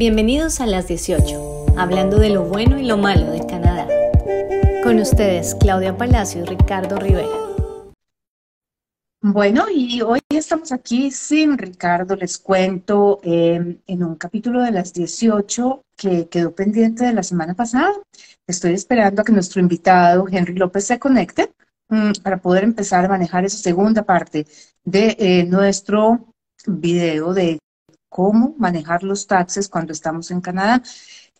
Bienvenidos a las 18, hablando de lo bueno y lo malo de Canadá. Con ustedes, Claudia Palacio y Ricardo Rivera. Bueno, y hoy estamos aquí sin Ricardo, les cuento, en un capítulo de las 18 que quedó pendiente de la semana pasada. Estoy esperando a que nuestro invitado, Henry López, se conecte para poder empezar a manejar esa segunda parte de nuestro video de cómo manejar los taxes cuando estamos en Canadá.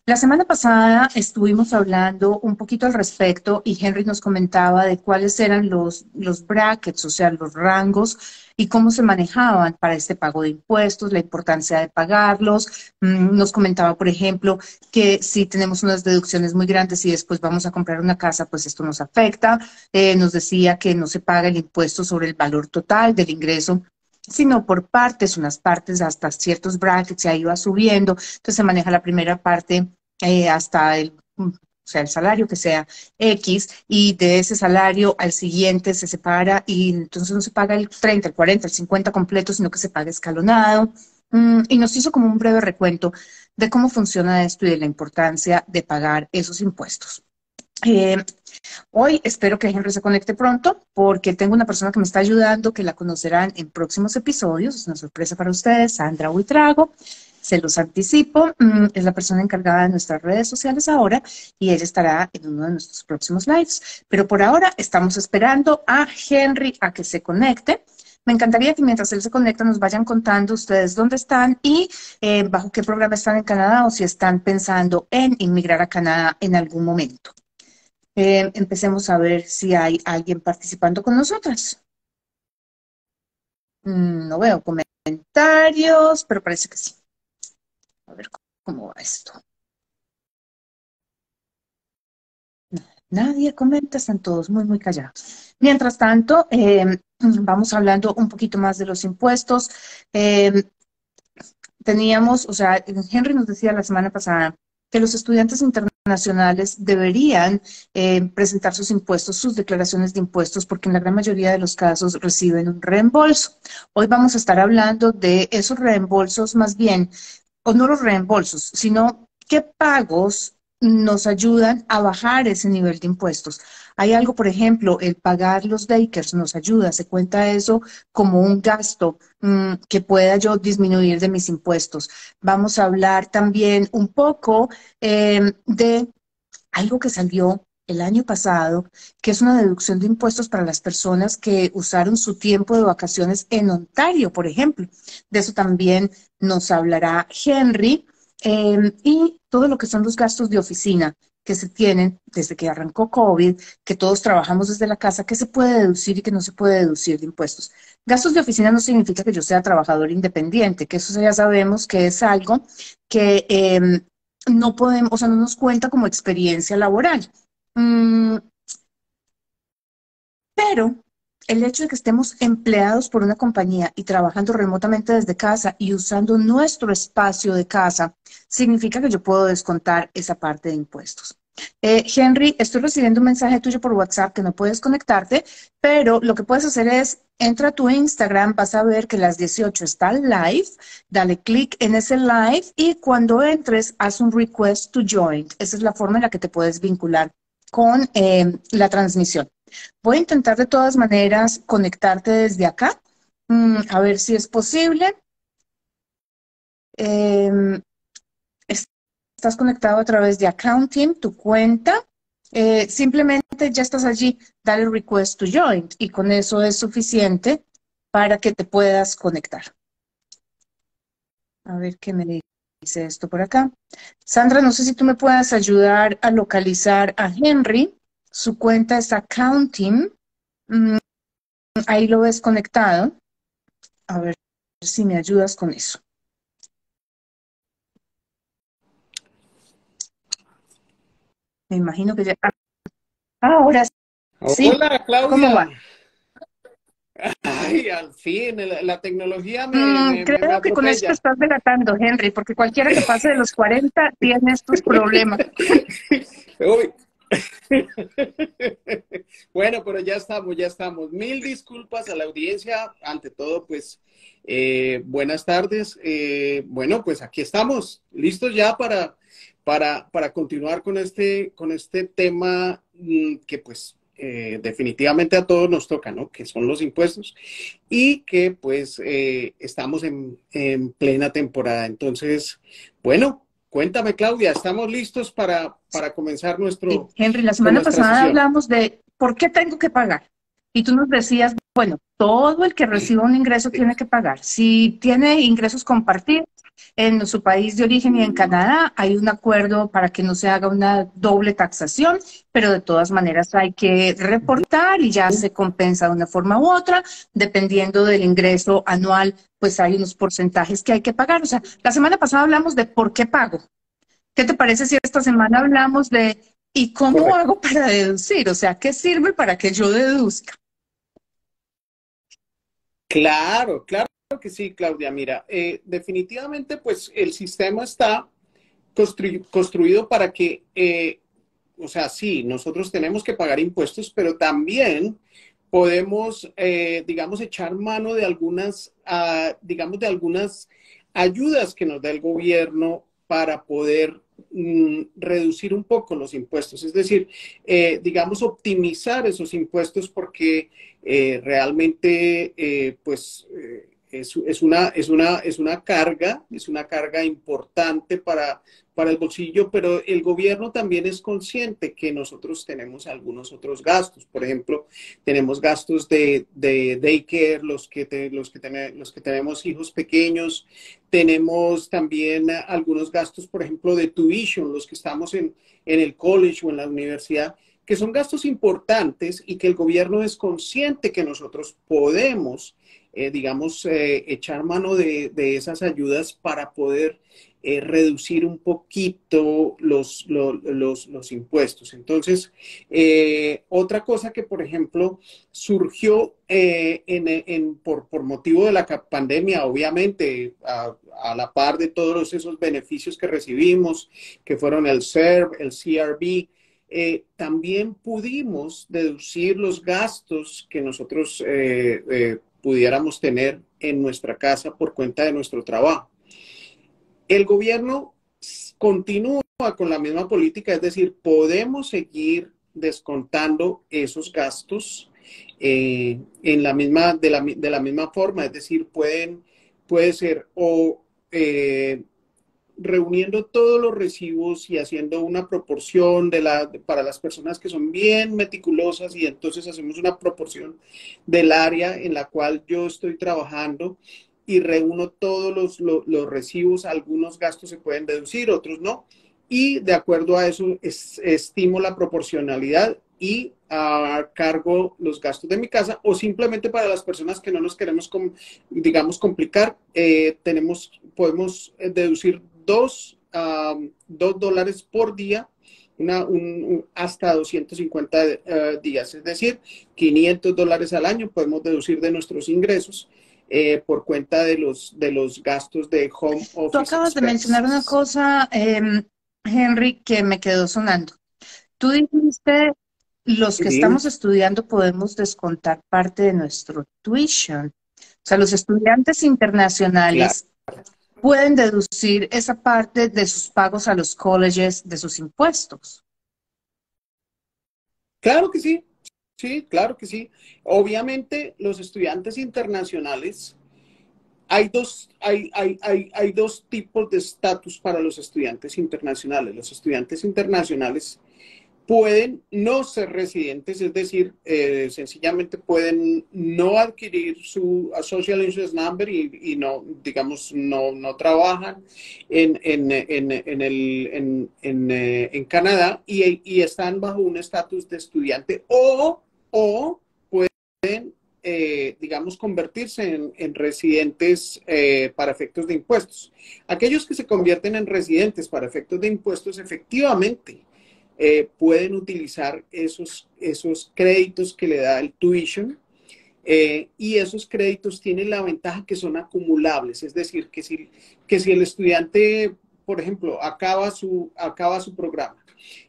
La semana pasada estuvimos hablando un poquito al respecto y Henry nos comentaba de cuáles eran los brackets, o sea, los rangos y cómo se manejaban para este pago de impuestos, la importancia de pagarlos. Nos comentaba, por ejemplo, que si tenemos unas deducciones muy grandes y después vamos a comprar una casa, pues esto nos afecta. Nos decía que no se paga el impuesto sobre el valor total del ingreso, sino por partes, unas partes hasta ciertos brackets, se iba subiendo, entonces se maneja la primera parte hasta o sea, el salario que sea X, y de ese salario al siguiente se separa, y entonces no se paga el 30, el 40, el 50 completo, sino que se paga escalonado. Y nos hizo como un breve recuento de cómo funciona esto y de la importancia de pagar esos impuestos. Hoy espero que Henry se conecte pronto porque tengo una persona que me está ayudando, que la conocerán en próximos episodios. Es una sorpresa para ustedes, Sandra Huitrago. Se los anticipo, es la persona encargada de nuestras redes sociales ahora y ella estará en uno de nuestros próximos lives. Pero por ahora estamos esperando a Henry a que se conecte. Me encantaría que mientras él se conecta nos vayan contando ustedes dónde están y bajo qué programa están en Canadá o si están pensando en inmigrar a Canadá en algún momento. Empecemos a ver si hay alguien participando con nosotras. No veo comentarios, pero parece que sí. A ver cómo va esto. Nadie comenta, están todos muy callados. Mientras tanto, vamos hablando un poquito más de los impuestos. Teníamos, o sea, Henry nos decía la semana pasada que los estudiantes internacionales deberían presentar sus impuestos, sus declaraciones de impuestos, porque en la gran mayoría de los casos reciben un reembolso. Hoy vamos a estar hablando de esos reembolsos más bien, o no los reembolsos, sino qué pagos nos ayudan a bajar ese nivel de impuestos. Hay algo, por ejemplo, el pagar los daycares nos ayuda, se cuenta eso como un gasto que pueda yo disminuir de mis impuestos. Vamos a hablar también un poco de algo que salió el año pasado, que es una deducción de impuestos para las personas que usaron su tiempo de vacaciones en Ontario, por ejemplo. De eso también nos hablará Henry. Y todo lo que son los gastos de oficina que se tienen desde que arrancó COVID, que todos trabajamos desde la casa, que se puede deducir y que no se puede deducir de impuestos. Gastos de oficina no significa que yo sea trabajador independiente, que eso ya sabemos que es algo que no podemos, o sea, no nos cuenta como experiencia laboral. Pero el hecho de que estemos empleados por una compañía y trabajando remotamente desde casa y usando nuestro espacio de casa, significa que yo puedo descontar esa parte de impuestos. Henry, estoy recibiendo un mensaje tuyo por WhatsApp que no puedes conectarte, pero lo que puedes hacer es, entra a tu Instagram, vas a ver que las 18 está live, dale clic en ese live y cuando entres, haz un request to join. Esa es la forma en la que te puedes vincular con la transmisión. Voy a intentar de todas maneras conectarte desde acá, a ver si es posible. Estás conectado a través de Accounting, tu cuenta. Simplemente ya estás allí, dale request to join y con eso es suficiente para que te puedas conectar. A ver qué me dice esto por acá. Sandra, no sé si tú me puedas ayudar a localizar a Henry. Su cuenta es Accounting. Ahí lo ves conectado. A ver si me ayudas con eso. Me imagino que ya... Ahora sí. Hola, ¿Cómo va? Claudia. Ay, al fin, la tecnología me Creo que con esto atropella. estás delatando, Henry, porque cualquiera que pase de los 40 tiene estos problemas. Uy, Bueno, pero ya estamos, ya estamos. Mil disculpas a la audiencia. Ante todo, pues, buenas tardes. Bueno, pues aquí estamos, listos ya para continuar con este tema que, pues, definitivamente a todos nos toca, ¿no? Que son los impuestos y que, pues, estamos en plena temporada. Entonces, bueno. Cuéntame, Claudia, ¿estamos listos para comenzar Henry, la con semana nuestra pasada sesión? hablamos de por qué tengo que pagar. Y tú nos decías, bueno, todo el que reciba un ingreso tiene que pagar. Si tiene ingresos compartidos en su país de origen y en Canadá, hay un acuerdo para que no se haga una doble taxación, pero de todas maneras hay que reportar y ya se compensa de una forma u otra, dependiendo del ingreso anual, pues hay unos porcentajes que hay que pagar. O sea, la semana pasada hablamos de por qué pago. ¿Qué te parece si esta semana hablamos de ¿y cómo Correcto. hago para deducir? O sea, ¿qué sirve para que yo deduzca? Claro, claro que sí, Claudia. Mira, definitivamente, pues el sistema está construido para que, o sea, sí, nosotros tenemos que pagar impuestos, pero también podemos, digamos, echar mano de algunas, digamos, de algunas ayudas que nos da el gobierno para poder reducir un poco los impuestos. Es decir, digamos, optimizar esos impuestos porque realmente, pues, es una carga importante para el bolsillo, pero el gobierno también es consciente que nosotros tenemos algunos otros gastos. Por ejemplo, tenemos gastos de daycare, los que tenemos hijos pequeños. Tenemos también algunos gastos, por ejemplo, de tuition, los que estamos en el college o en la universidad, que son gastos importantes y que el gobierno es consciente que nosotros podemos, digamos, echar mano de esas ayudas para poder reducir un poquito los impuestos. Entonces, otra cosa que, por ejemplo, surgió por motivo de la pandemia, obviamente, a la par de todos esos beneficios que recibimos, que fueron el CERB, el CRB, también pudimos deducir los gastos que nosotros pudiéramos tener en nuestra casa por cuenta de nuestro trabajo. El gobierno continúa con la misma política, es decir, podemos seguir descontando esos gastos de la misma forma, es decir, puede ser o reuniendo todos los recibos y haciendo una proporción para las personas que son bien meticulosas y entonces hacemos una proporción del área en la cual yo estoy trabajando y reúno todos los recibos, algunos gastos se pueden deducir, otros no, y de acuerdo a eso estimo la proporcionalidad y cargo los gastos de mi casa o simplemente para las personas que no nos queremos, digamos, complicar, podemos deducir $2 por día, hasta 250 días, es decir, $500 al año podemos deducir de nuestros ingresos por cuenta de los gastos de home office. Tú acabas de mencionar una cosa, Henry, que me quedó sonando. Tú dijiste, los que Sí, estamos estudiando podemos descontar parte de nuestro tuition. O sea, los estudiantes claro. internacionales pueden deducir esa parte de sus pagos a los colleges de sus impuestos. Claro que sí, sí, claro que sí. Obviamente, los estudiantes internacionales, hay dos tipos de estatus para los estudiantes internacionales. Los estudiantes internacionales pueden no ser residentes, es decir, sencillamente pueden no adquirir su Social Insurance Number y no, digamos, no trabajan en Canadá y están bajo un estatus de estudiante o pueden, digamos, convertirse en residentes para efectos de impuestos. Aquellos que se convierten en residentes para efectos de impuestos, efectivamente, pueden utilizar esos créditos que le da el tuition y esos créditos tienen la ventaja que son acumulables, es decir, que si el estudiante, por ejemplo, acaba su programa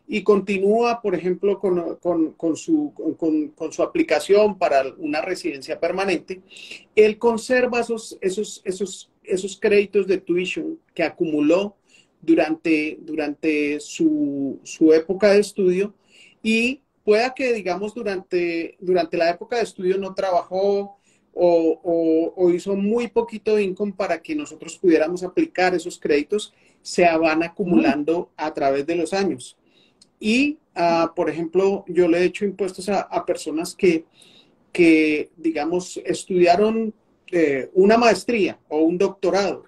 y continúa, por ejemplo, con su aplicación para una residencia permanente, él conserva esos créditos de tuition que acumuló durante su época de estudio, y pueda que, digamos, durante la época de estudio no trabajó o hizo muy poquito income para que nosotros pudiéramos aplicar esos créditos, se van acumulando a través de los años. Y, por ejemplo, yo le he hecho impuestos a personas que, digamos, estudiaron una maestría o un doctorado,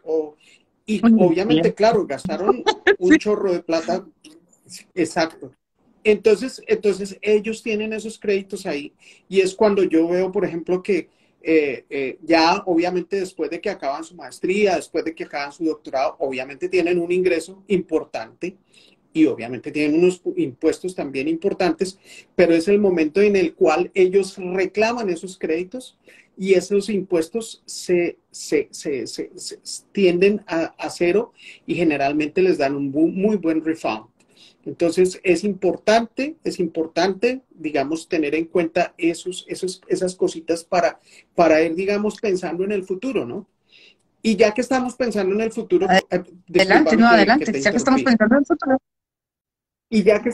y obviamente, claro, gastaron un chorro de plata. Exacto. Entonces ellos tienen esos créditos ahí, y es cuando yo veo, por ejemplo, que ya obviamente después de que acaban su maestría, después de que acaban su doctorado, obviamente tienen un ingreso importante y obviamente tienen unos impuestos también importantes, pero es el momento en el cual ellos reclaman esos créditos y esos impuestos se tienden a cero, y generalmente les dan un muy buen refund. Entonces es importante, digamos, tener en cuenta esas cositas para ir, digamos, pensando en el futuro, ¿no? Y ya que estamos pensando en el futuro, adelante, ya que estamos pensando en el futuro. Y ya que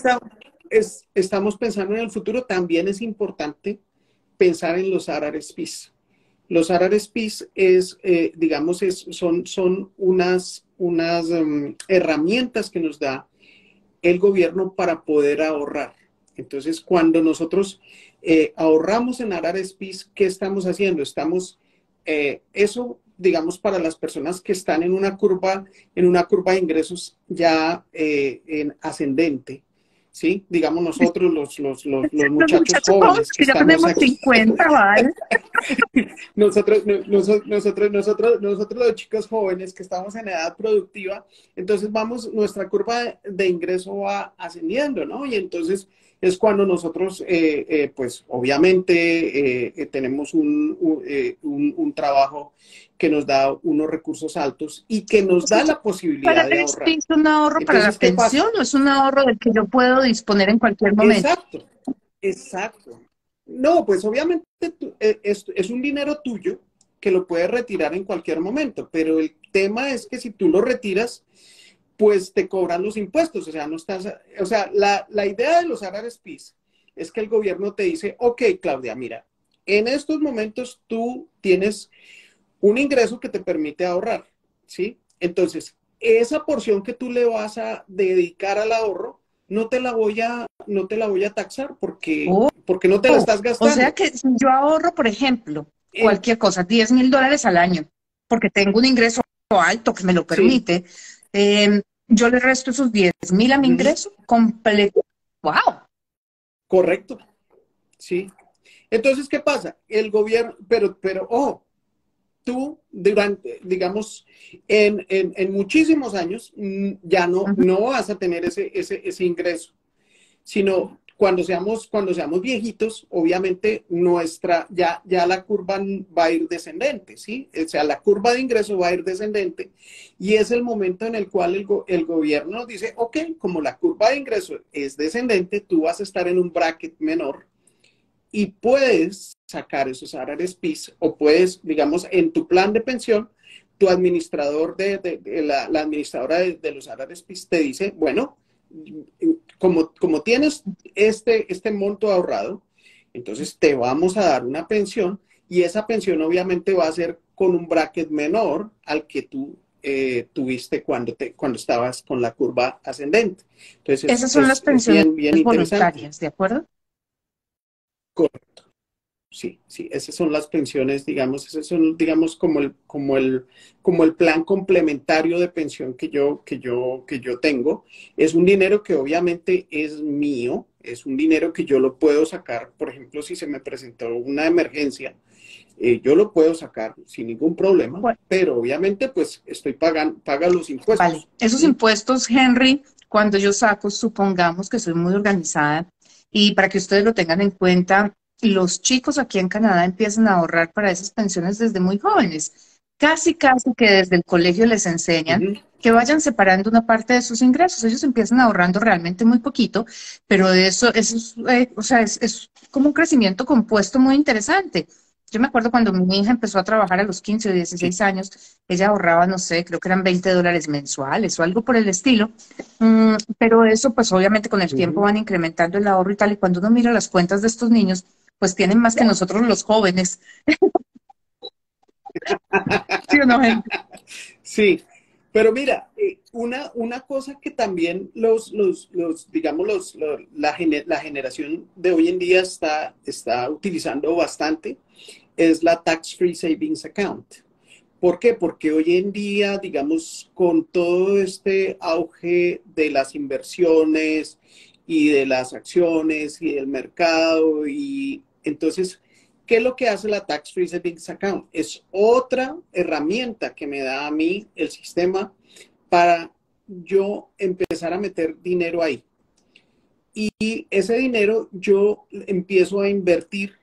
estamos pensando en el futuro, también es importante pensar en los RRSPs. Los RRSPs digamos, son unas herramientas que nos da el gobierno para poder ahorrar. Entonces, cuando nosotros ahorramos en RRSPs, ¿qué estamos haciendo? Eso, digamos, para las personas que están en una curva de ingresos ya en ascendente, ¿sí? Digamos nosotros, los muchachos jóvenes que ya tenemos aquí 50, ¿vale? nosotros los chicos jóvenes que estamos en edad productiva, entonces nuestra curva de ingreso va ascendiendo, ¿no? Y entonces es cuando nosotros, pues obviamente tenemos un trabajo que nos da unos recursos altos y que nos da la posibilidad de ahorrar. ¿Es un ahorro para la pensión o es un ahorro del que yo puedo disponer en cualquier momento? Exacto. No, pues obviamente es un dinero tuyo que lo puedes retirar en cualquier momento, pero el tema es que si tú lo retiras, pues te cobran los impuestos. O sea, la idea de los RRSPs es que el gobierno te dice, ok, Claudia, mira, en estos momentos tú tienes un ingreso que te permite ahorrar, ¿sí? Entonces, esa porción que tú le vas a dedicar al ahorro, no te la voy a taxar porque no te la estás gastando. O sea que si yo ahorro, por ejemplo, cualquier cosa, $10,000 al año, porque tengo un ingreso alto que me lo permite, sí. Yo le resto esos 10,000 a mi ingreso completo. ¡Wow! Correcto. Sí. Entonces, ¿qué pasa? El gobierno, pero ojo, tú digamos, en muchísimos años ya no vas a tener ese ingreso, sino cuando seamos viejitos, obviamente ya la curva va a ir descendente, ¿sí? O sea, la curva de ingreso va a ir descendente, y es el momento en el cual el gobierno nos dice, ok, como la curva de ingreso es descendente, tú vas a estar en un bracket menor y puedes sacar esos RRSPs, o puedes, digamos, en tu plan de pensión, tu administrador la administradora de los RRSPs te dice, bueno, como tienes este monto ahorrado, entonces te vamos a dar una pensión, y esa pensión obviamente va a ser con un bracket menor al que tú tuviste cuando estabas con la curva ascendente. Entonces, esas son las pensiones bien voluntarias, ¿de acuerdo? Correcto. Sí, esas son las pensiones, digamos, esas son, digamos, como el plan complementario de pensión que yo tengo. Es un dinero que obviamente es mío, es un dinero que yo lo puedo sacar. Por ejemplo, si se me presentó una emergencia, yo lo puedo sacar sin ningún problema, bueno, pero obviamente pues paga los impuestos. Vale, esos impuestos, Henry, cuando yo saco, supongamos que soy muy organizada, y para que ustedes lo tengan en cuenta, los chicos aquí en Canadá empiezan a ahorrar para esas pensiones desde muy jóvenes. Casi que desde el colegio les enseñan que vayan separando una parte de sus ingresos. Ellos empiezan ahorrando realmente muy poquito, pero de eso es, o sea, es como un crecimiento compuesto muy interesante. Yo me acuerdo cuando mi hija empezó a trabajar a los 15 o Sí. 16 años, ella ahorraba, no sé, creo que eran $20 mensuales o algo por el estilo. Pero eso, pues obviamente con el tiempo Ujú. van incrementando el ahorro y tal, y cuando uno mira las cuentas de estos niños, pues tienen más que nosotros los jóvenes. ¿Sí o no, gente? Sí, pero mira, una cosa que también digamos, la generación de hoy en día está utilizando bastante es la Tax Free Savings Account. ¿Por qué? Porque hoy en día, digamos, con todo este auge de las inversiones y de las acciones y del mercado, y entonces, ¿qué es lo que hace la Tax Free Savings Account? Es otra herramienta que me da a mí el sistema para yo empezar a meter dinero ahí. Y ese dinero yo empiezo a invertir,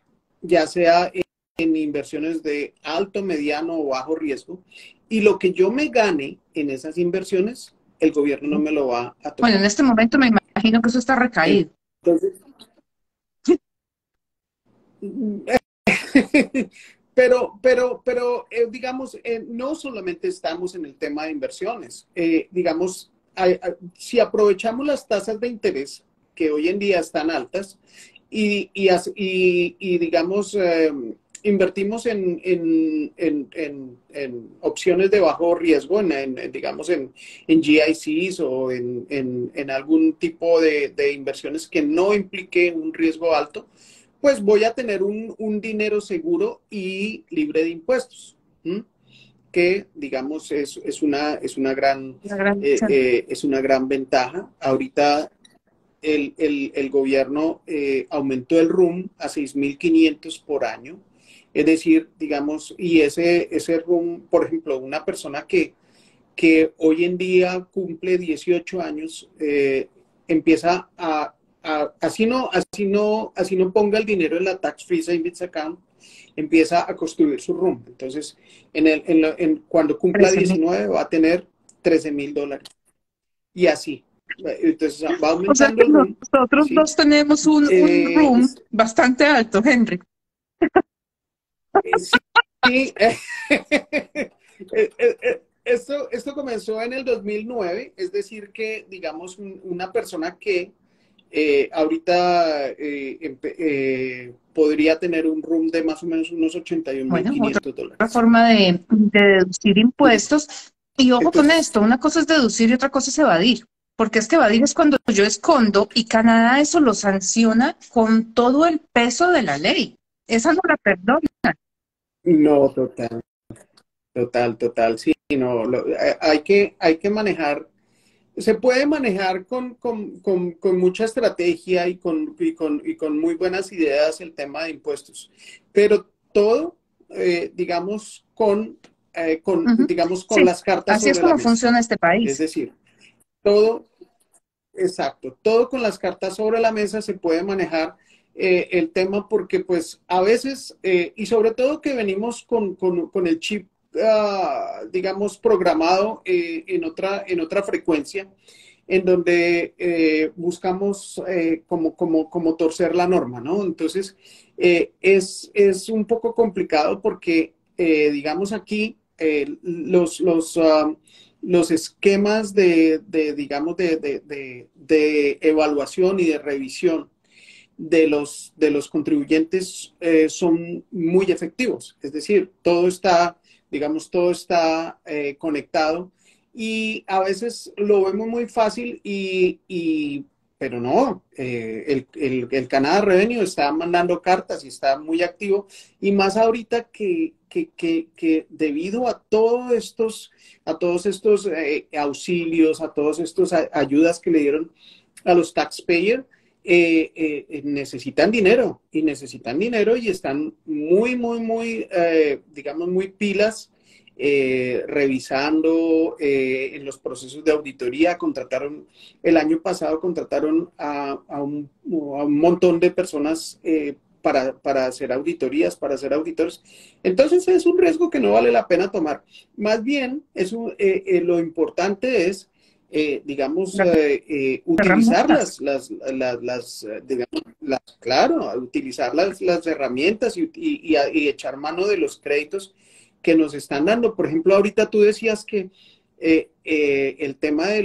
ya sea en inversiones de alto, mediano o bajo riesgo, y lo que yo me gane en esas inversiones, el gobierno no me lo va a Bueno, en tocar. este momento me imagino que eso está recaído. Entonces, pero digamos, no solamente estamos en el tema de inversiones. Digamos, si aprovechamos las tasas de interés, que hoy en día están altas, y digamos, invertimos en opciones de bajo riesgo, digamos, en GICs o en algún tipo de inversiones que no implique un riesgo alto, pues voy a tener un dinero seguro y libre de impuestos. ¿M? Que digamos La gran es una gran ventaja. Ahorita el gobierno aumentó el RUM a 6.500 por año. Es decir, digamos, y ese RUM, por ejemplo, una persona que hoy en día cumple 18 años, empieza así no ponga el dinero en la Tax Free Savings Account, empieza a construir su RUM. Entonces, cuando cumpla 13.000. 19 va a tener $13.000. Y así. Entonces va O sea aumentando que el RUM, nosotros ¿sí? dos tenemos un Eh, room bastante alto, Henry. sí, sí. Esto comenzó en el 2009, es decir que, digamos, una persona que ahorita podría tener un room de más o menos unos ochenta y un mil Bueno, quinientos otra dólares. forma de deducir Sí. impuestos. Y ojo con Entonces, esto, una cosa es deducir y otra cosa es evadir. Porque es que evadir es cuando yo escondo y Canadá eso lo sanciona con todo el peso de la ley. Esa no la perdona. no, total, sí, no, hay que manejar. Se puede manejar con mucha estrategia y con muy buenas ideas el tema de impuestos, pero todo, digamos, Ujú. digamos, con Sí, las cartas así es sobre la como mesa. funciona este Es país. decir, todo, exacto, todo con las cartas sobre la mesa se puede manejar el tema porque pues a veces, y sobre todo que venimos con el chip, digamos, programado en otra frecuencia, en donde buscamos como torcer la norma, ¿no? Entonces, es un poco complicado porque, digamos, aquí los esquemas digamos, de evaluación y de revisión de los contribuyentes son muy efectivos. Es decir, digamos, todo está conectado y a veces lo vemos muy fácil pero no, el Canadá Revenue está mandando cartas y está muy activo y más ahorita que debido a todos estos auxilios, a todas estas ayudas que le dieron a los taxpayers, necesitan dinero y están muy, digamos, muy pilas revisando en los procesos de auditoría. El año pasado contrataron a un montón de personas para hacer auditorías, para ser auditores. Entonces es un riesgo que no vale la pena tomar. Más bien, lo importante es, digamos, utilizar Herramientas. claro, utilizar las herramientas y echar mano de los créditos que nos están dando. Por ejemplo, ahorita tú decías que el tema de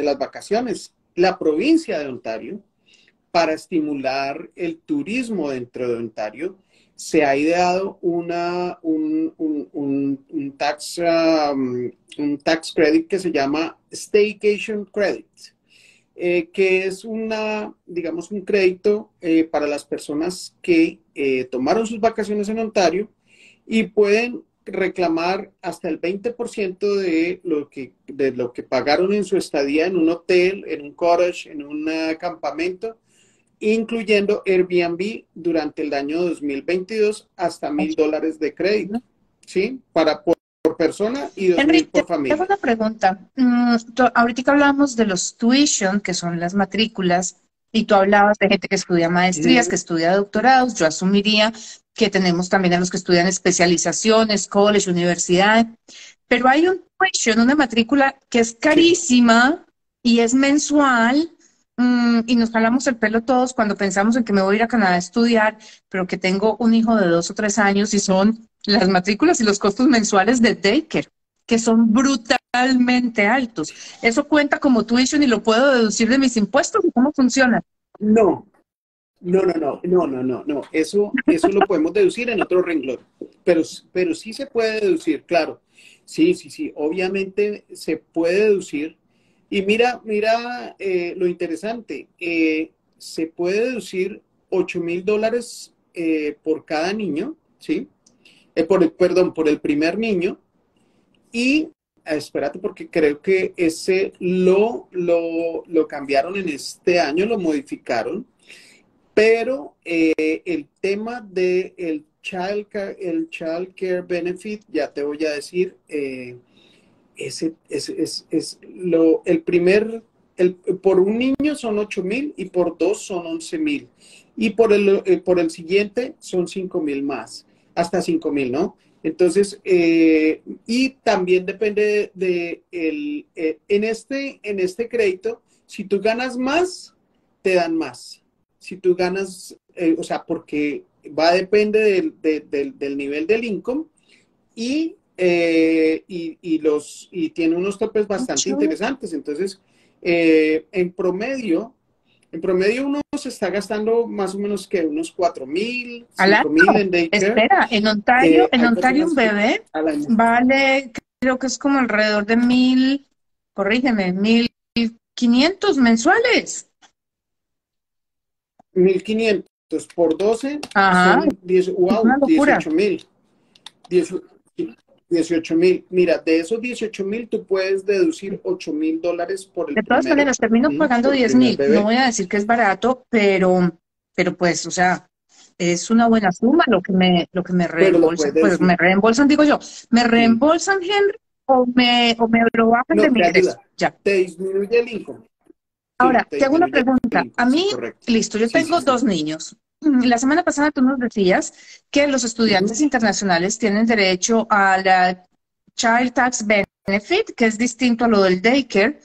las vacaciones, la provincia de Ontario, para estimular el turismo dentro de Ontario, se ha ideado un tax credit que se llama Staycation Credit, que es digamos, un crédito para las personas que tomaron sus vacaciones en Ontario y pueden reclamar hasta el 20% de lo que pagaron en su estadía en un hotel, en un cottage, en un campamento, incluyendo Airbnb durante el año 2022 hasta $1,000 de crédito, ¿sí? Por persona y $2,000 Henry, por te hago familia. una pregunta. Ahorita hablamos de los tuition, que son las matrículas, y tú hablabas de gente que estudia maestrías, que estudia doctorados. Yo asumiría que tenemos también a los que estudian especializaciones, college, universidad. Pero hay un tuition, una matrícula que es carísima y es mensual. Y nos jalamos el pelo todos cuando pensamos en que me voy a ir a Canadá a estudiar, pero que tengo un hijo de 2 o 3 años y son las matrículas y los costos mensuales de daycare, que son brutalmente altos. ¿Eso cuenta como tuition y lo puedo deducir de mis impuestos? ¿Cómo funciona? No, no. Eso lo podemos deducir en otro renglón, pero sí se puede deducir, claro. Sí, obviamente se puede deducir. Y mira lo interesante, se puede deducir $8,000 por cada niño, ¿sí? Perdón, por el primer niño. Y espérate, porque creo que ese lo cambiaron en este año, lo modificaron. Pero el tema del el Child Care Benefit, ya te voy a decir, por un niño son 8,000 y por dos son 11,000. Y por el siguiente son 5,000 más, hasta 5,000, ¿no? Entonces, y también depende en este crédito, si tú ganas más, te dan más. Si tú ganas, o sea, porque va a depender del nivel del income y, y tiene unos topes bastante interesantes. Entonces, en promedio uno se está gastando más o menos que unos 4,000, Al año. 5,000 en daycare. Espera, en Ontario un bebé al año vale, creo que es como alrededor de 1,000, corrígeme, 1,500 mensuales. 1,500 por 12 Ajá, son es una locura. 18,000. 18,000. Mira, de esos 18,000 tú puedes deducir $8,000 por el De todas primero. maneras, termino pagando Por el 10,000. primer No bebé. voy a decir que es barato, pero pues, o sea, es una buena suma lo que me Pero lo reembolsan. puedes Pues me deducir. reembolsan, digo yo, ¿me Sí. reembolsan, Henry, o me lo bajan de No, mi te ingreso? ayuda. Ya. Te disminuye el income. Sí, Ahora, te te hago una disminuye el pregunta. A income, sí, mí, correcto. listo, yo Sí, sí, tengo sí. 2 niños. La semana pasada tú nos decías que los estudiantes internacionales tienen derecho a la Child Tax Benefit, que es distinto a lo del daycare,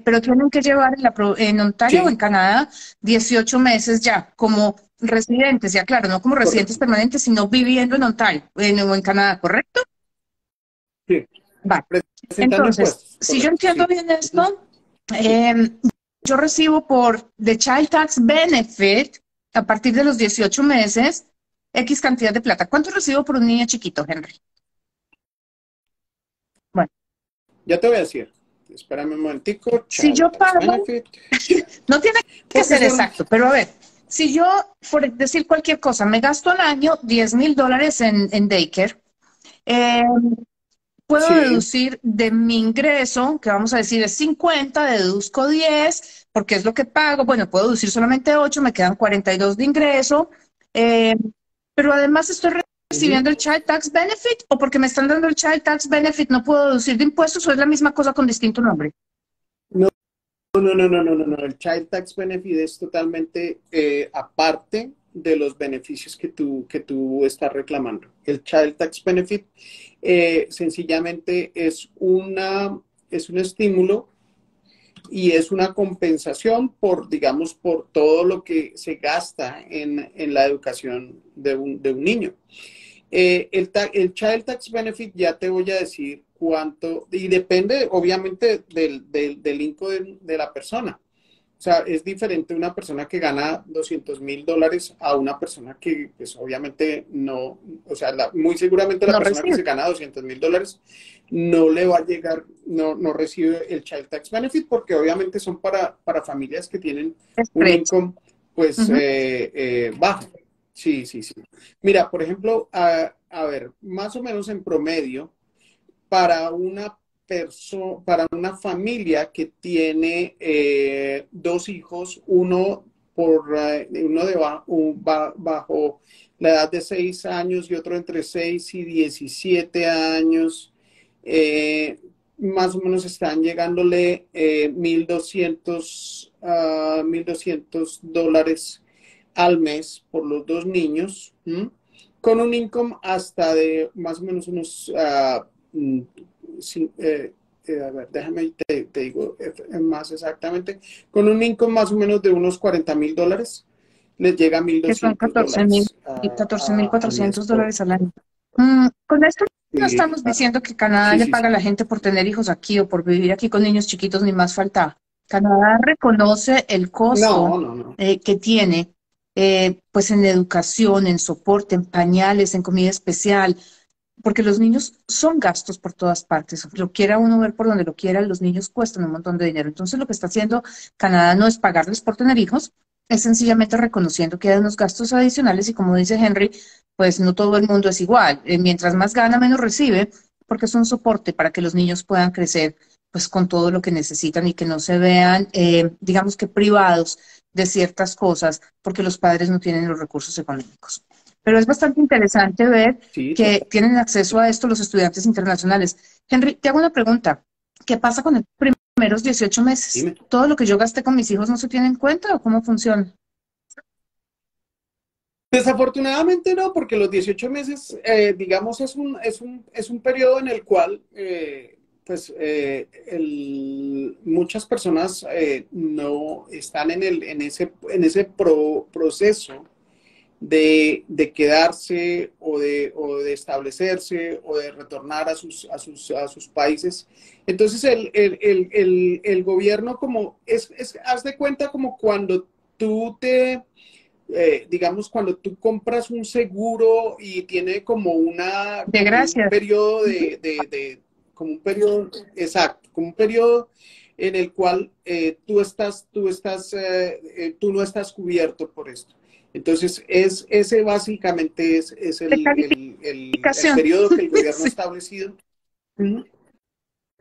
pero tienen que llevar en Ontario o en Sí, Canadá 18 meses ya como residentes, ya claro, no como residentes correcto. permanentes, sino viviendo en Ontario o en Canadá, ¿correcto? Sí, Vale. presentando Entonces, impuestos, si yo correcto, entiendo sí. bien esto, yo recibo por The Child Tax Benefit a partir de los 18 meses X cantidad de plata. ¿Cuánto recibo por un niño chiquito, Henry? Bueno, Ya te voy a decir. Espérame un momentico. si Child yo Tax pago, Benefit. no tiene que Porque ser son, exacto, pero a ver, si yo, por decir cualquier cosa, me gasto al año $10,000 en daycare, eh, puedo sí, deducir de mi ingreso, que vamos a decir es 50, deduzco 10, porque es lo que pago. Bueno, puedo deducir solamente 8, me quedan 42 de ingreso. eh, pero además estoy ujú. recibiendo el Child Tax Benefit, o porque me están dando el Child Tax Benefit no puedo deducir de impuestos, o es la misma cosa con distinto nombre. No. El Child Tax Benefit es totalmente aparte de los beneficios que tú estás reclamando. El Child Tax Benefit sencillamente es un estímulo y es una compensación por, digamos, por todo lo que se gasta en la educación de un niño. El Child Tax Benefit ya te voy a decir cuánto, y depende obviamente del income de la persona. O sea, es diferente una persona que gana $200,000 a una persona que, pues obviamente no, o sea, muy seguramente la No persona que recibe. se gana $200,000 no le va a llegar, no recibe el Child Tax Benefit porque obviamente son para familias que tienen un Estrecho. income, pues, Ujú. bajo. Sí, sí, sí. Mira, por ejemplo, a ver, más o menos en promedio, para para una familia que tiene dos hijos, uno bajo la edad de 6 años y otro entre 6 y 17 años, más o menos están llegándole 1,200 dólares al mes por los dos niños, ¿m? Con un income hasta de más o menos unos a ver, déjame te digo más exactamente, con un income más o menos de unos $40,000, les llega mil Que son doscientos dólares catorce mil al mes cuatrocientos por... dólares al año. Con esto no Sí, estamos diciendo que Canadá sí, le sí, paga a sí. la gente por tener hijos aquí o por vivir aquí con niños chiquitos, ni más falta. Canadá reconoce el costo No, no, no. que tiene pues en educación, en soporte, en pañales, en comida especial, porque los niños son gastos por todas partes. Lo quiera uno ver por donde lo quiera, los niños cuestan un montón de dinero. Entonces, lo que está haciendo Canadá no es pagarles por tener hijos, es sencillamente reconociendo que hay unos gastos adicionales y como dice Henry, pues no todo el mundo es igual. Mientras más gana, menos recibe, porque es un soporte para que los niños puedan crecer pues con todo lo que necesitan y que no se vean, digamos que privados de ciertas cosas porque los padres no tienen los recursos económicos. Pero es bastante interesante ver Sí, que total. tienen acceso a esto los estudiantes internacionales. Henry, te hago una pregunta. ¿Qué pasa con los primeros 18 meses? Dime. ¿Todo lo que yo gasté con mis hijos no se tiene en cuenta o cómo funciona? Desafortunadamente no, porque los 18 meses, digamos, es un periodo en el cual, pues, muchas personas no están en ese proceso de quedarse o de establecerse o de retornar a sus países. Entonces, el gobierno haz de cuenta como cuando tú digamos, cuando tú compras un seguro y tiene De como un gracias. periodo Ujú. como un periodo, exacto, como un periodo en el cual tú no estás cubierto por esto. Entonces, ese básicamente es De el calificación. periodo que el gobierno ha Sí. establecido. Ujú.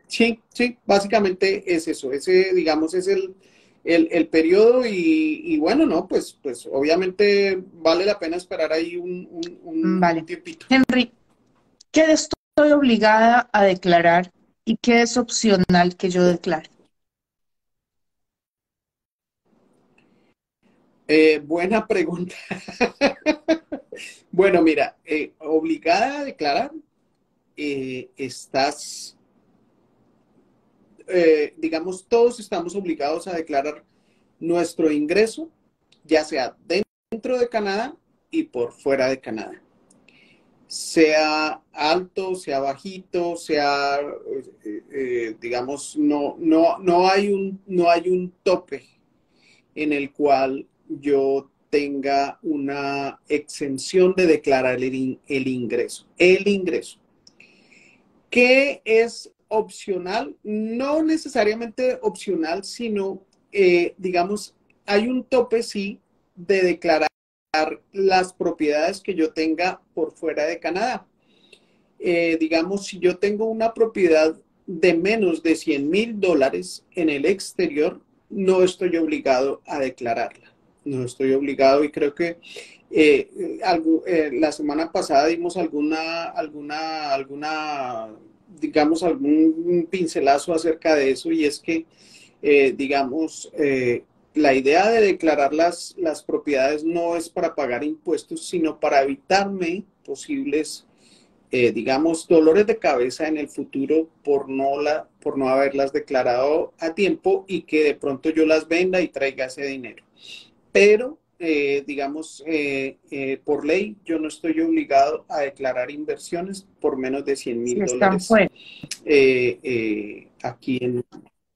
Sí, sí, básicamente es eso. Ese, digamos, es el periodo y bueno, no, pues obviamente vale la pena esperar ahí un Vale. tiempito. Henry, ¿qué estoy obligada a declarar y qué es opcional que yo declare? Buena pregunta. Bueno, mira, obligada a declarar, estás, digamos, todos estamos obligados a declarar nuestro ingreso, ya sea dentro de Canadá y por fuera de Canadá. Sea alto, sea bajito, sea, digamos, no hay un tope en el cual yo tenga una exención de declarar el ingreso. El ingreso. ¿Qué es opcional? No necesariamente opcional, sino, digamos, hay un tope, sí, de declarar las propiedades que yo tenga por fuera de Canadá. Digamos, si yo tengo una propiedad de menos de $100,000 en el exterior, no estoy obligado a declararla. No estoy obligado y creo que la semana pasada dimos digamos, algún pincelazo acerca de eso y es que, digamos, la idea de declarar las propiedades no es para pagar impuestos, sino para evitarme posibles, digamos, dolores de cabeza en el futuro por no haberlas declarado a tiempo y que de pronto yo las venda y traiga ese dinero. Pero, digamos, por ley, yo no estoy obligado a declarar inversiones por menos de Si $100,000 están fuera. aquí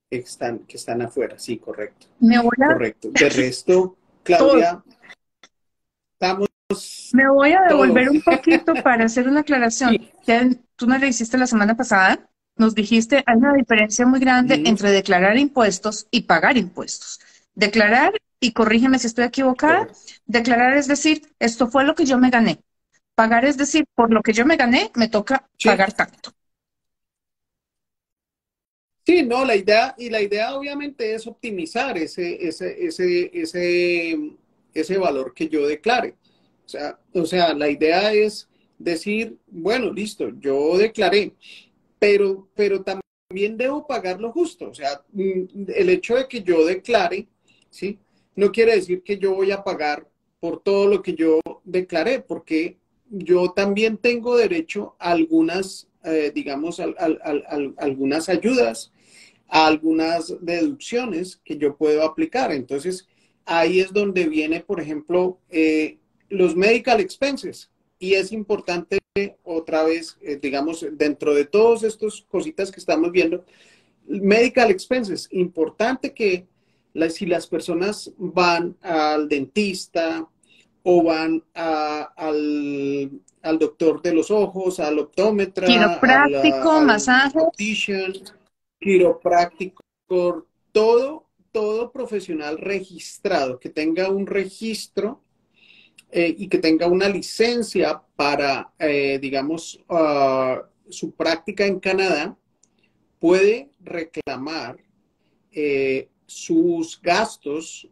que están afuera. Sí, correcto. Me voy a, Correcto. De resto, todo. Claudia, estamos Me voy a todo. devolver un poquito para hacer una aclaración. Sí. Ya tú nos la hiciste la semana pasada. Nos dijiste, hay una diferencia muy grande entre declarar impuestos y pagar impuestos. Declarar, y corrígeme si estoy equivocada, Correcto. declarar es decir, esto fue lo que yo me gané. Pagar es decir, por lo que yo me gané, me toca Sí. pagar tanto. Sí, no, la idea obviamente es optimizar ese valor que yo declare. O sea, la idea es decir, bueno, listo, yo declaré, pero también debo pagar lo justo. O sea, el hecho de que yo declare, ¿sí? No quiere decir que yo voy a pagar por todo lo que yo declaré, porque yo también tengo derecho a algunas, digamos, algunas ayudas, a algunas deducciones que yo puedo aplicar. Entonces, ahí es donde viene, por ejemplo, los medical expenses. Y es importante, otra vez, digamos, dentro de todas estas cositas que estamos viendo, medical expenses, importante que si las personas van al dentista o van al doctor de los ojos, al optómetra, Quiropráctico, al masajes. optician, quiropráctico, todo profesional registrado, que tenga un registro y que tenga una licencia para, digamos, su práctica en Canadá, puede reclamar sus gastos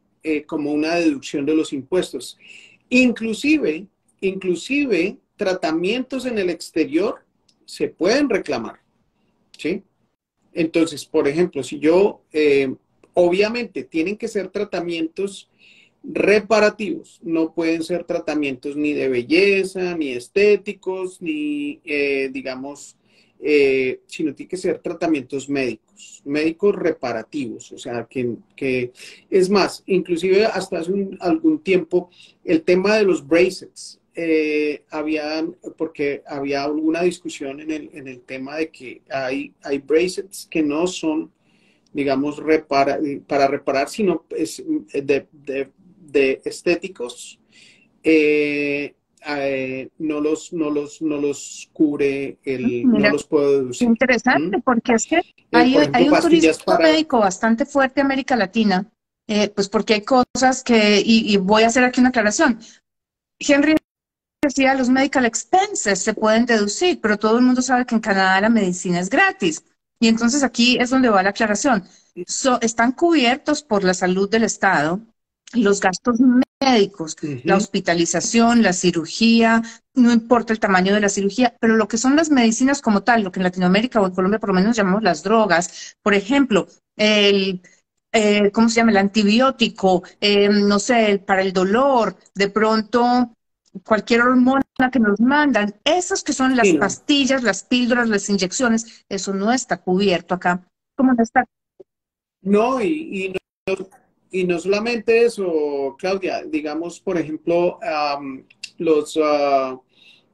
como una deducción de los impuestos. Inclusive tratamientos en el exterior se pueden reclamar, ¿sí? Entonces, por ejemplo, si yo, obviamente tienen que ser tratamientos reparativos, no pueden ser tratamientos ni de belleza, ni estéticos, ni, digamos, sino tiene que ser tratamientos médicos reparativos, o sea, que es más, inclusive hasta hace algún tiempo, el tema de los bracelets, porque había alguna discusión en el tema de que hay bracelets que no son, digamos, para reparar, sino de estéticos, no los cubre, no Mira, los puedo qué deducir. interesante, porque es que Por hay ejemplo, un turismo pastillas para... médico bastante fuerte en América Latina, pues porque hay cosas que, y voy a hacer aquí una aclaración. Henry decía, los medical expenses se pueden deducir, pero todo el mundo sabe que en Canadá la medicina es gratis. Y entonces aquí es donde va la aclaración. Están cubiertos por la salud del Estado los gastos médicos, la hospitalización, la cirugía, no importa el tamaño de la cirugía, pero lo que son las medicinas como tal, lo que en Latinoamérica o en Colombia por lo menos llamamos las drogas, por ejemplo, ¿cómo se llama? El antibiótico, no sé, para el dolor, de pronto cualquier hormona que nos mandan, esas que son las Sí, no. pastillas, las píldoras, las inyecciones, eso no está cubierto acá. ¿Cómo no está? No, y no solamente eso, Claudia, digamos, por ejemplo, los, ah,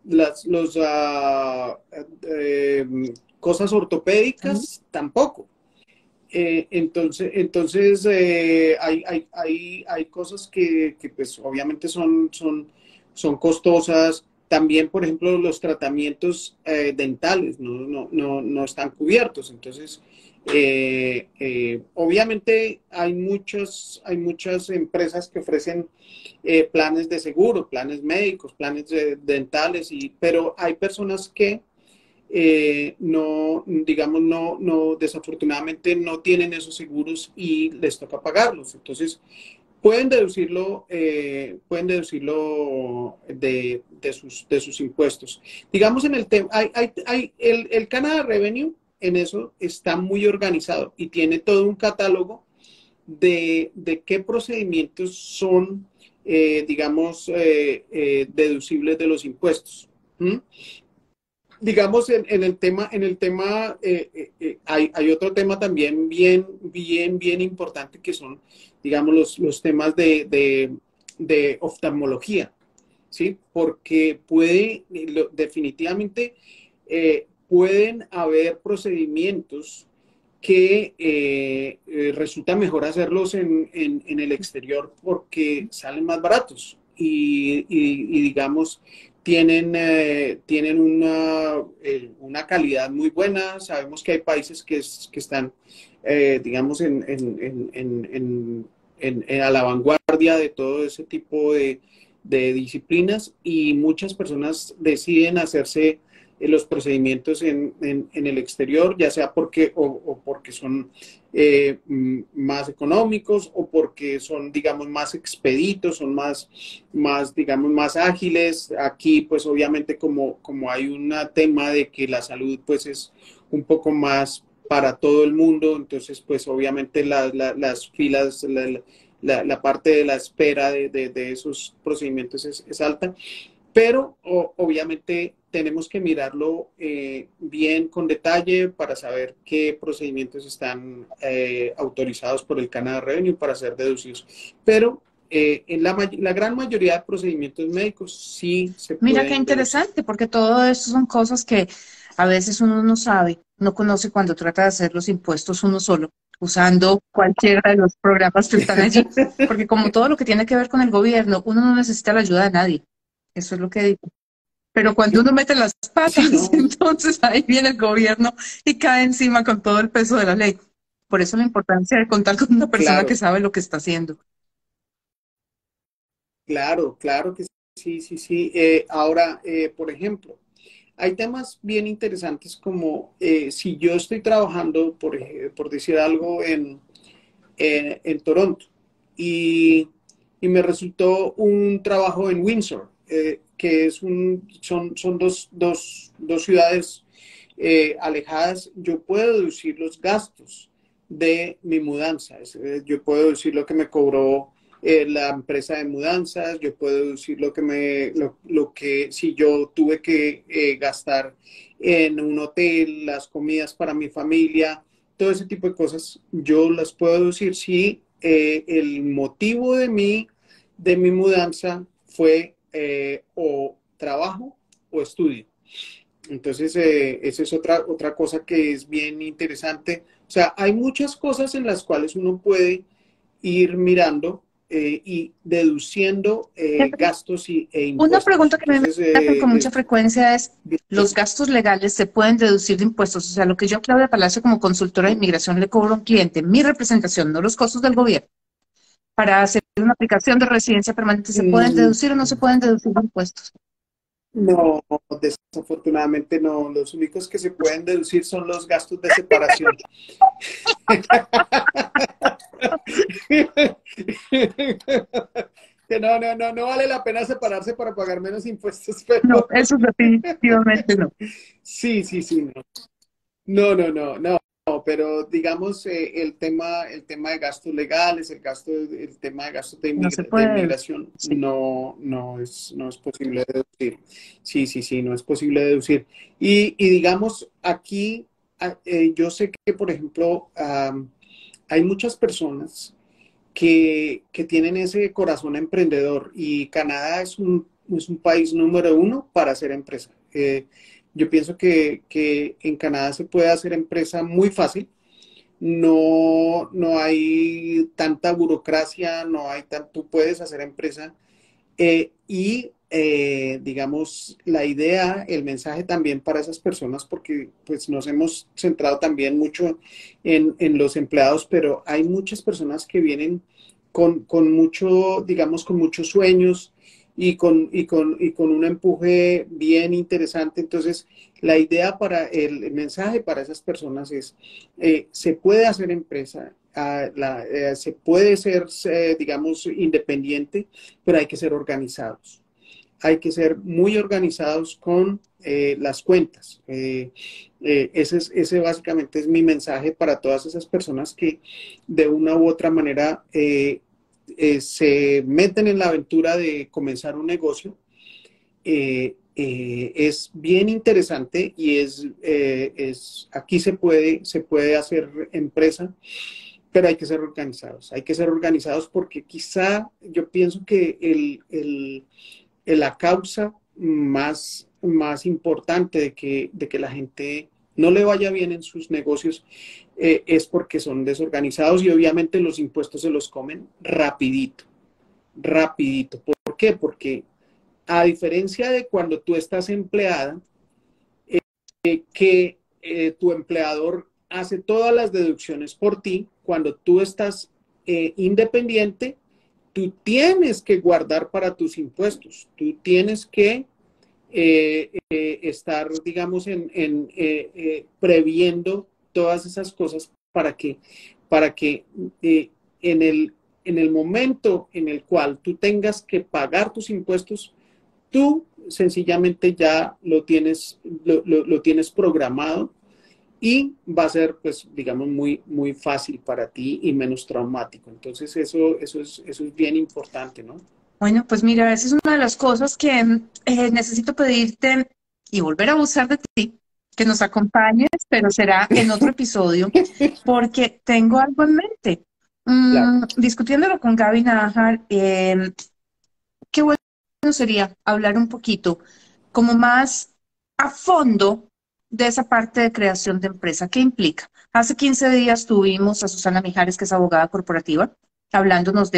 los cosas ortopédicas tampoco. Entonces hay cosas que pues obviamente son costosas. También, por ejemplo, los tratamientos dentales no están cubiertos. Entonces, obviamente hay muchas empresas que ofrecen planes de seguro, planes médicos, planes dentales, pero hay personas que digamos, desafortunadamente no tienen esos seguros y les toca pagarlos. Entonces, pueden deducirlo de sus impuestos. Digamos, en el tema, el Canada Revenue en eso está muy organizado y tiene todo un catálogo de qué procedimientos son, digamos, deducibles de los impuestos. ¿Mm? Digamos, en el tema hay otro tema también bien importante que son, digamos, los temas de oftalmología, ¿sí? Porque definitivamente pueden haber procedimientos que resulta mejor hacerlos en el exterior porque salen más baratos y digamos, tienen una calidad muy buena. Sabemos que hay países que están, digamos, a la vanguardia de todo ese tipo de disciplinas y muchas personas deciden hacerse los procedimientos en el exterior, ya sea porque son más económicos o porque son, digamos, más expeditos, son digamos, más ágiles. Aquí, pues, obviamente, como hay un tema de que la salud, pues, es un poco más para todo el mundo, entonces, pues, obviamente, las filas, la parte de la espera de esos procedimientos es alta. Pero obviamente tenemos que mirarlo bien con detalle para saber qué procedimientos están autorizados por el Canada Revenue para ser deducidos. Pero en la gran mayoría de procedimientos médicos sí se Mira qué pueden deducir. interesante, porque todo eso son cosas que a veces uno no sabe, no conoce cuando trata de hacer los impuestos uno solo, usando cualquiera de los programas que están allí. Porque como todo lo que tiene que ver con el gobierno, uno no necesita la ayuda de nadie. Eso es lo que digo. Pero cuando uno mete las Sí, patas, no, entonces ahí viene el gobierno y cae encima con todo el peso de la ley. Por eso la importancia de contar con una persona que claro, sabe lo que está haciendo. claro que sí, sí, sí. Ahora, por ejemplo, hay temas bien interesantes como si yo estoy trabajando, por decir algo, en Toronto y me resultó un trabajo en Windsor, que son dos ciudades alejadas. Yo puedo deducir los gastos de mi mudanza. Yo puedo deducir lo que me cobró la empresa de mudanzas, yo puedo deducir lo que si yo tuve que gastar en un hotel, las comidas para mi familia, todo ese tipo de cosas, yo las puedo deducir si el motivo de mi mudanza fue o trabajo o estudio. Entonces, esa es otra cosa que es bien interesante. O sea, hay muchas cosas en las cuales uno puede ir mirando y deduciendo gastos e Una impuestos. pregunta que me Entonces, hacen con mucha es frecuencia es, bien ¿los interesante. gastos legales se pueden deducir de impuestos? O sea, lo que yo a Claudia Palacio como consultora de inmigración le cobro a un cliente, mi representación, no los costos del gobierno, para hacer una aplicación de residencia permanente, ¿se pueden Mm, deducir o no se pueden deducir de impuestos? No, desafortunadamente no. Los únicos que se pueden deducir son los gastos de separación. Que no vale la pena separarse para pagar menos impuestos, No, pero eso definitivamente no. sí, no. No, pero digamos el tema de gastos legales, el tema de gastos No se de puede deducir. inmigración, Sí. no es posible deducir. Sí, no es posible deducir. Y digamos, aquí yo sé que, por ejemplo, hay muchas personas que tienen ese corazón emprendedor y Canadá es un país número uno para hacer empresa. Yo pienso que en Canadá se puede hacer empresa muy fácil. No hay tanta burocracia, tú puedes hacer empresa digamos, la idea, el mensaje también para esas personas, porque pues nos hemos centrado también mucho en los empleados, pero hay muchas personas que vienen con mucho, digamos, con muchos sueños y con un empuje bien interesante. Entonces, la idea el mensaje para esas personas es, se puede hacer empresa, se puede ser, digamos, independiente, pero hay que ser organizados. hay que ser muy organizados con las cuentas. Ese básicamente es mi mensaje para todas esas personas que de una u otra manera se meten en la aventura de comenzar un negocio. Es bien interesante y aquí se puede hacer empresa, pero hay que ser organizados porque quizá yo pienso que la causa más importante de que la gente no le vaya bien en sus negocios es porque son desorganizados y obviamente los impuestos se los comen rapidito, rapidito. ¿Por qué? Porque a diferencia de cuando tú estás empleada, que tu empleador hace todas las deducciones por ti, cuando tú estás independiente, tú tienes que guardar para tus impuestos, tú tienes que estar, digamos, previendo todas esas cosas para que en el momento en el cual tú tengas que pagar tus impuestos, tú sencillamente ya lo tienes programado y va a ser, pues, digamos, muy, muy fácil para ti y menos traumático. Entonces, eso es bien importante, ¿no? Bueno, pues mira, esa es una de las cosas que necesito pedirte y volver a abusar de ti, que nos acompañes, pero será en otro episodio, porque tengo algo en mente. Claro. Discutiéndolo con Gaby Nájar, qué bueno sería hablar un poquito como más a fondo de esa parte de creación de empresa. ¿Qué implica? Hace 15 días tuvimos a Susana Mijares, que es abogada corporativa, hablándonos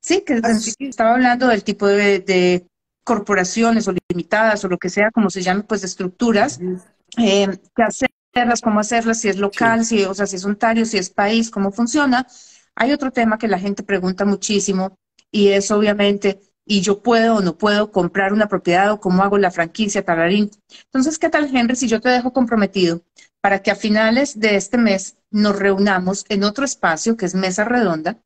sí, que estaba hablando del tipo de corporaciones o limitadas o lo que sea, como se llame, pues de estructuras, qué hacerlas, cómo hacerlas, si es local, Sí. o sea, si es Ontario, si es país, cómo funciona. Hay otro tema que la gente pregunta muchísimo y es obviamente, ¿y yo puedo o no puedo comprar una propiedad o cómo hago la franquicia, talarín? Entonces, ¿qué tal, Henry, si yo te dejo comprometido para que a finales de este mes nos reunamos en otro espacio que es Mesa Redonda,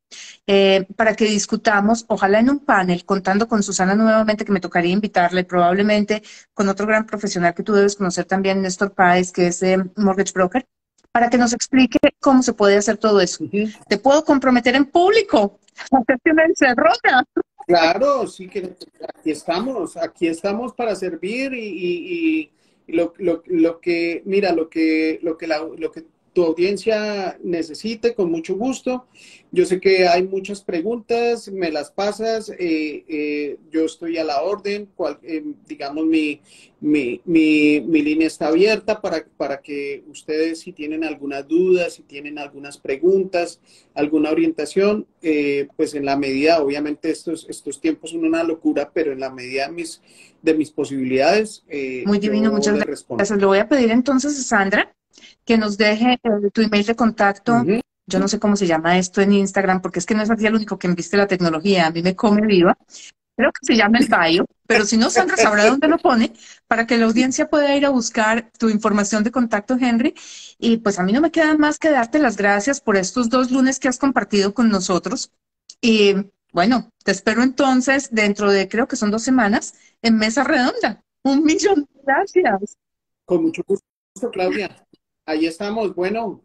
para que discutamos, ojalá en un panel, contando con Susana nuevamente, que me tocaría invitarla, y probablemente con otro gran profesional que tú debes conocer también, Néstor Páez, que es Mortgage Broker, para que nos explique cómo se puede hacer todo eso. Te puedo comprometer en público, hacerte una encerrona. Claro, sí que aquí estamos para servir y lo que, mira, lo que tu audiencia necesite, con mucho gusto. Yo sé que hay muchas preguntas, me las pasas, yo estoy a la orden, digamos, mi línea está abierta para que ustedes, si tienen algunas dudas, si tienen algunas preguntas, alguna orientación, pues en la medida, obviamente estos tiempos son una locura, pero en la medida de mis posibilidades, Muy divino, muchas gracias. Le voy a pedir entonces a Sandra que nos deje tu email de contacto. Yo no sé cómo se llama esto en Instagram, porque es que no es así el único que enviste la tecnología, a mí me come viva. Creo que se llama el bio, pero si no, Sandra sabrá dónde lo pone para que la audiencia pueda ir a buscar tu información de contacto, Henry. Y pues a mí no me queda más que darte las gracias por estos 2 lunes que has compartido con nosotros. Y bueno, te espero entonces dentro de, creo que son 2 semanas, en Mesa Redonda. 1.000.000 de gracias. Con mucho gusto, Claudia. Ahí estamos. Bueno,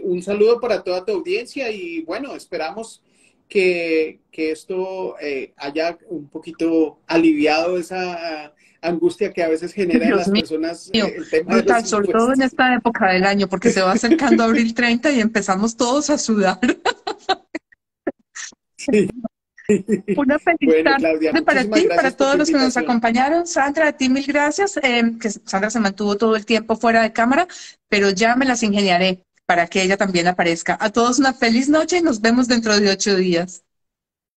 un saludo para toda tu audiencia y bueno, esperamos que esto haya un poquito aliviado esa angustia que a veces genera en las personas el tema de los sobre todo en esta época del año, porque se va acercando abril 30 y empezamos todos a sudar. Sí. Una feliz tarde para ti, para todos los que nos acompañaron. Sandra, a ti 1000 gracias. Que Sandra se mantuvo todo el tiempo fuera de cámara, pero ya me las ingeniaré para que ella también aparezca. A todos una feliz noche y nos vemos dentro de 8 días.